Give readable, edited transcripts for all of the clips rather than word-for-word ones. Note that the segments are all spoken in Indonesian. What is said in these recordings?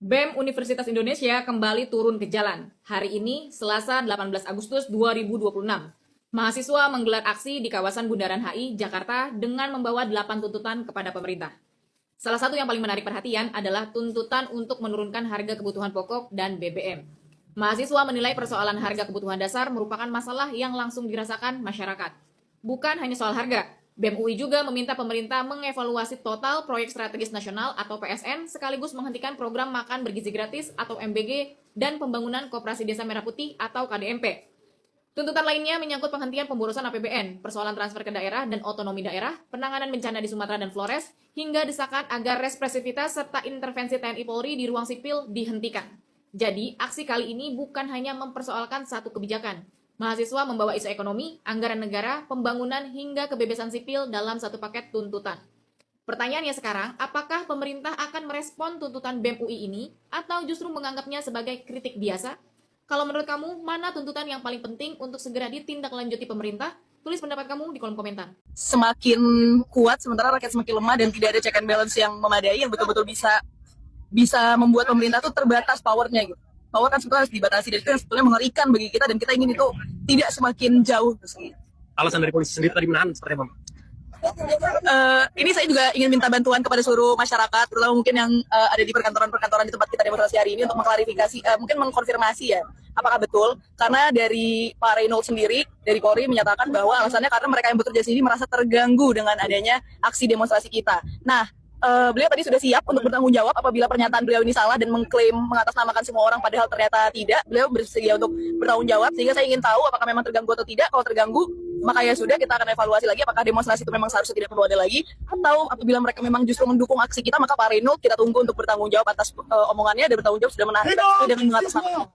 BEM Universitas Indonesia kembali turun ke jalan. Hari ini, Selasa 18 Agustus 2026. Mahasiswa menggelar aksi di kawasan Bundaran HI, Jakarta dengan membawa 8 tuntutan kepada pemerintah. Salah satu yang paling menarik perhatian adalah tuntutan untuk menurunkan harga kebutuhan pokok dan BBM. Mahasiswa menilai persoalan harga kebutuhan dasar merupakan masalah yang langsung dirasakan masyarakat. Bukan hanya soal harga, BEM UI juga meminta pemerintah mengevaluasi total proyek strategis nasional atau PSN sekaligus menghentikan program makan bergizi gratis atau MBG dan pembangunan Koperasi Desa Merah Putih atau KDMP. Tuntutan lainnya menyangkut penghentian pemborosan APBN, persoalan transfer ke daerah dan otonomi daerah, penanganan bencana di Sumatera dan Flores, hingga desakan agar represivitas serta intervensi TNI Polri di ruang sipil dihentikan. Jadi, aksi kali ini bukan hanya mempersoalkan satu kebijakan. Mahasiswa membawa isu ekonomi, anggaran negara, pembangunan, hingga kebebasan sipil dalam satu paket tuntutan. Pertanyaannya sekarang, apakah pemerintah akan merespon tuntutan BEM UI ini atau justru menganggapnya sebagai kritik biasa? Kalau menurut kamu, mana tuntutan yang paling penting untuk segera ditindaklanjuti pemerintah? Tulis pendapat kamu di kolom komentar. Semakin kuat, sementara rakyat semakin lemah dan tidak ada check and balance yang memadai, yang betul-betul bisa membuat pemerintah tuh terbatas powernya gitu. Power kan sebetulnya harus dibatasi, dan itu yang sebetulnya mengerikan bagi kita, dan kita ingin itu tidak semakin jauh. Alasan dari polisi sendiri tadi menahan seperti apa? Ini saya juga ingin minta bantuan kepada seluruh masyarakat, terutama mungkin yang ada di perkantoran-perkantoran di tempat kita demonstrasi hari ini, untuk mengklarifikasi, mungkin mengkonfirmasi ya, apakah betul, karena dari Pak Reynolds sendiri, dari Polri menyatakan bahwa alasannya karena mereka yang bekerja sini merasa terganggu dengan adanya aksi demonstrasi kita. Nah, beliau tadi sudah siap untuk bertanggung jawab apabila pernyataan beliau ini salah dan mengklaim mengatasnamakan semua orang, padahal ternyata tidak. Beliau bersedia untuk bertanggung jawab, sehingga saya ingin tahu apakah memang terganggu atau tidak. Kalau terganggu, maka ya sudah, kita akan evaluasi lagi apakah demonstrasi itu memang seharusnya tidak perlu ada lagi, atau apabila mereka memang justru mendukung aksi kita, maka Pak Reynolds kita tunggu untuk bertanggung jawab atas omongannya, dan bertanggung jawab sudah menahan dan mengatasnamakan.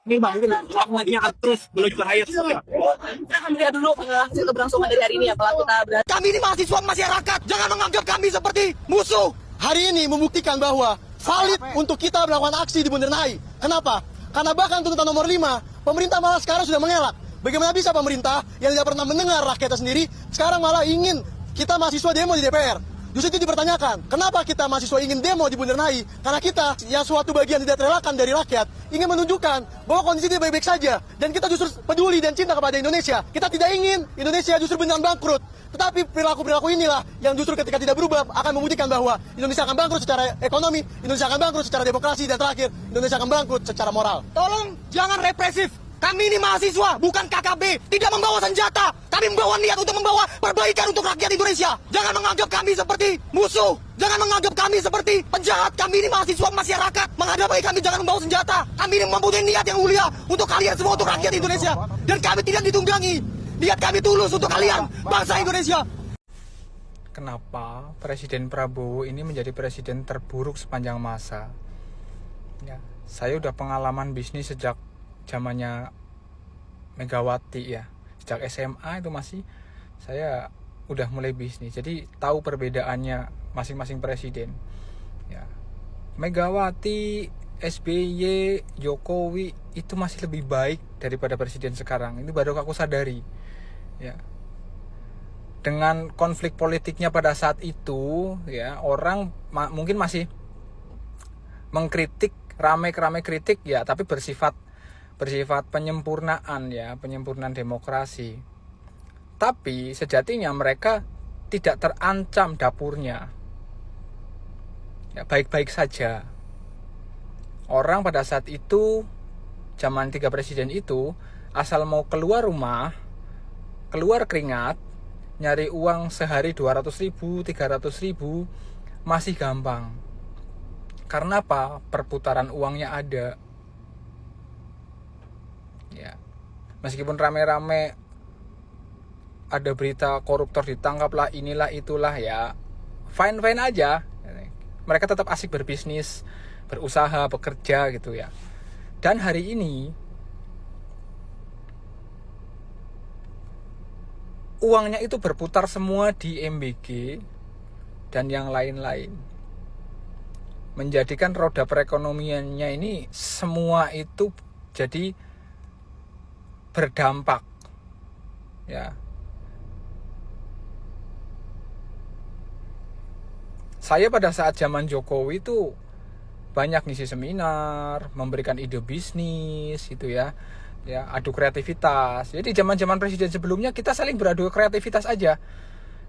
Ini bang, mungkin nantinya akan terus menuju ke rakyat. Kita akan lihat dulu hasil keberlangsungan dari hari ini ya, kalau kita berhasil. Kami ini mahasiswa masyarakat, jangan menganggap kami seperti musuh. Hari ini membuktikan bahwa valid untuk kita melakukan aksi di Bundaran HI. Kenapa? Karena bahkan tuntutan nomor 5, pemerintah malah sekarang sudah mengelak. Bagaimana bisa pemerintah yang tidak pernah mendengar rakyatnya sendiri, sekarang malah ingin kita mahasiswa demo di DPR? Justru itu dipertanyakan, kenapa kita mahasiswa ingin demo di Bundaran HI? Karena kita, yang suatu bagian tidak terelakkan dari rakyat, ingin menunjukkan bahwa kondisi tidak baik-baik saja. Dan kita justru peduli dan cinta kepada Indonesia. Kita tidak ingin Indonesia justru beneran bangkrut. Tetapi perilaku-perilaku inilah yang justru ketika tidak berubah akan membuktikan bahwa Indonesia akan bangkrut secara ekonomi, Indonesia akan bangkrut secara demokrasi, dan terakhir, Indonesia akan bangkrut secara moral. Tolong jangan represif. Kami ini mahasiswa, bukan KKB. Tidak membawa senjata. Kami membawa niat untuk membawa perbaikan untuk rakyat Indonesia. Jangan menganggap kami seperti musuh. Jangan menganggap kami seperti penjahat. Kami ini mahasiswa masyarakat. Menghadapi kami jangan membawa senjata. Kami ini mempunyai niat yang mulia untuk kalian semua, untuk rakyat Indonesia. Dan kami tidak ditunggangi. Niat kami tulus untuk kalian, bangsa Indonesia. Kenapa Presiden Prabowo ini menjadi presiden terburuk sepanjang masa? Ya, saya udah pengalaman bisnis sejak zamannya Megawati ya. Sejak SMA itu masih saya udah mulai bisnis. Jadi tahu perbedaannya masing-masing presiden. Ya. Megawati, SBY, Jokowi itu masih lebih baik daripada presiden sekarang. Ini baru aku sadari. Ya. Dengan konflik politiknya pada saat itu, ya, orang mungkin masih mengkritik, rame kritik ya, tapi bersifat penyempurnaan ya, penyempurnaan demokrasi. Tapi sejatinya mereka tidak terancam dapurnya. Ya, baik-baik saja. Orang pada saat itu, zaman 3 presiden itu, asal mau keluar rumah, keluar keringat, nyari uang sehari 200.000, 300.000 masih gampang. Karena apa? Perputaran uangnya ada. Ya. Meskipun rame-rame ada berita koruptor ditangkap lah, inilah itulah ya, fine aja. Mereka tetap asik berbisnis, berusaha, bekerja gitu ya. Dan hari ini uangnya itu berputar semua di MBG dan yang lain-lain, menjadikan roda perekonomiannya ini semua itu jadi berdampak ya. Saya pada saat zaman Jokowi itu banyak ngisi seminar, memberikan ide bisnis gitu ya. Ya, adu kreativitas. Jadi zaman-zaman presiden sebelumnya kita saling beradu kreativitas aja.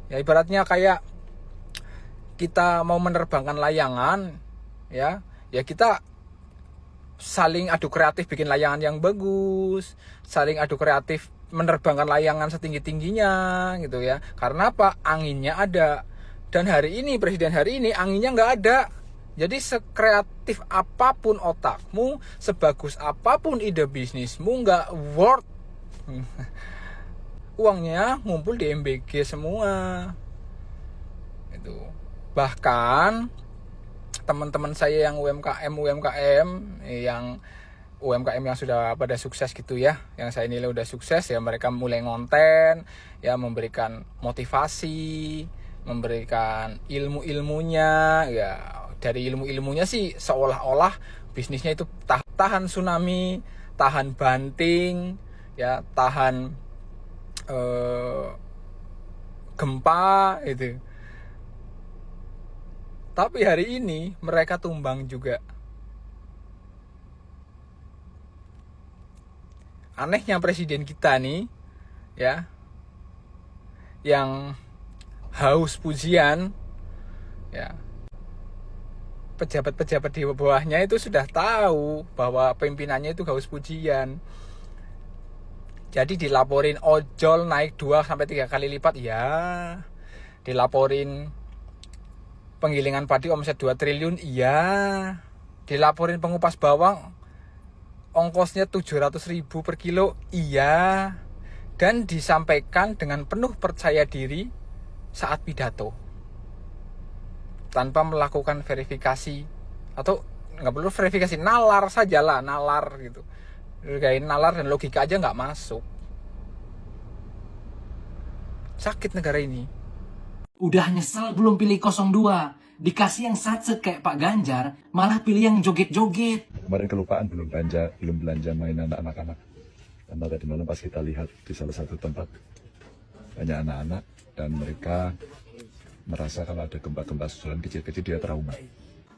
Ya ibaratnya kayak kita mau menerbangkan layangan ya kita saling adu kreatif bikin layangan yang bagus, saling adu kreatif menerbangkan layangan setinggi-tingginya gitu ya. Karena apa? Anginnya ada. Dan hari ini, presiden hari ini anginnya nggak ada. Jadi sekreatif apapun otakmu, sebagus apapun ide bisnismu, nggak worth. Uangnya ngumpul di MBG semua. Itu. Bahkan teman-teman saya yang UMKM yang sudah pada sukses gitu ya, yang saya nilai udah sukses ya, mereka mulai ngonten ya, memberikan motivasi, memberikan ilmunya ya. Dari ilmunya sih seolah-olah bisnisnya itu tahan tsunami, tahan banting ya, tahan gempa itu. Tapi hari ini mereka tumbang juga. Anehnya presiden kita nih ya, yang haus pujian ya, pejabat-pejabat di bawahnya itu sudah tahu bahwa pimpinannya itu haus pujian. Jadi dilaporin ojol naik 2-3 kali lipat ya, dilaporin penggilingan padi omset 2 triliun iya, dilaporin pengupas bawang ongkosnya 700.000 per kilo iya, dan disampaikan dengan penuh percaya diri saat pidato tanpa melakukan verifikasi, atau nggak perlu verifikasi, nalar sajalah, nalar gitu. Kayak nalar dan logika aja nggak masuk. Sakit negara ini. Udah nyesel belum pilih 02? Dikasih yang satset kayak Pak Ganjar, malah pilih yang joget-joget. Kemarin kelupaan belum belanja mainan anak-anak. Karena tadi malam pas kita lihat di salah satu tempat banyak anak-anak dan mereka merasa kalau ada gempa-gempa susulan kecil-kecil dia trauma.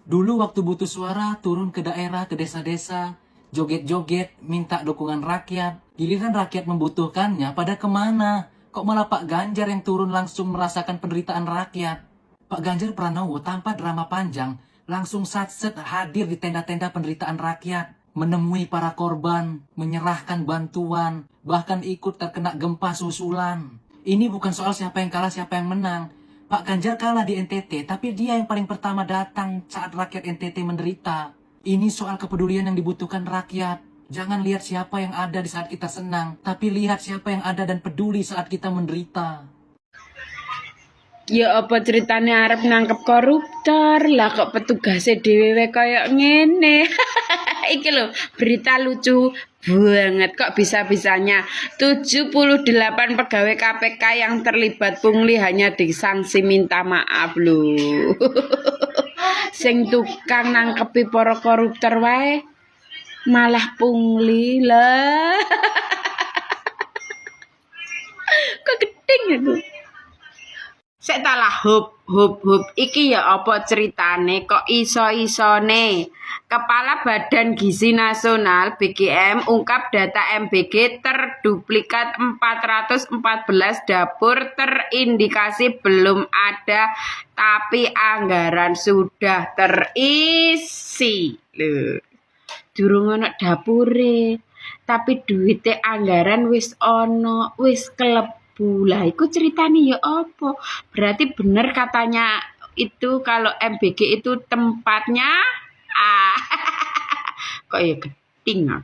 Dulu waktu butuh suara, turun ke daerah, ke desa-desa, joget-joget, minta dukungan rakyat. Giliran rakyat membutuhkannya, pada kemana? Kok malah Pak Ganjar yang turun langsung merasakan penderitaan rakyat? Pak Ganjar Pranowo tanpa drama panjang, langsung satset hadir di tenda-tenda penderitaan rakyat, menemui para korban, menyerahkan bantuan, bahkan ikut terkena gempa susulan. Ini bukan soal siapa yang kalah, siapa yang menang. Pak Ganjar kalah di NTT, tapi dia yang paling pertama datang saat rakyat NTT menderita. Ini soal kepedulian yang dibutuhkan rakyat. Jangan lihat siapa yang ada di saat kita senang, tapi lihat siapa yang ada dan peduli saat kita menderita. Ya apa ceritanya arep nangkep koruptor lah, kok petugasnya dhewe kayak ngene. Iki lho berita lucu banget, kok bisa-bisanya 78 pegawai KPK yang terlibat pungli hanya disanksi minta maaf lho. Sing tukang nangkepi para koruptor wae malah pungli lah. Kok gedeng itu. Sek talah hub iki ya apa ceritane kok iso-isone Kepala Badan Gizi Nasional BGM ungkap data MBG terduplikat 414 dapur terindikasi belum ada tapi anggaran sudah terisi. Lho, durung ono dapure tapi duite anggaran wis ono, wis kelep. Lah, iku ceritanya ya apa? Berarti bener katanya itu kalau MBG itu tempatnya kok ya geding.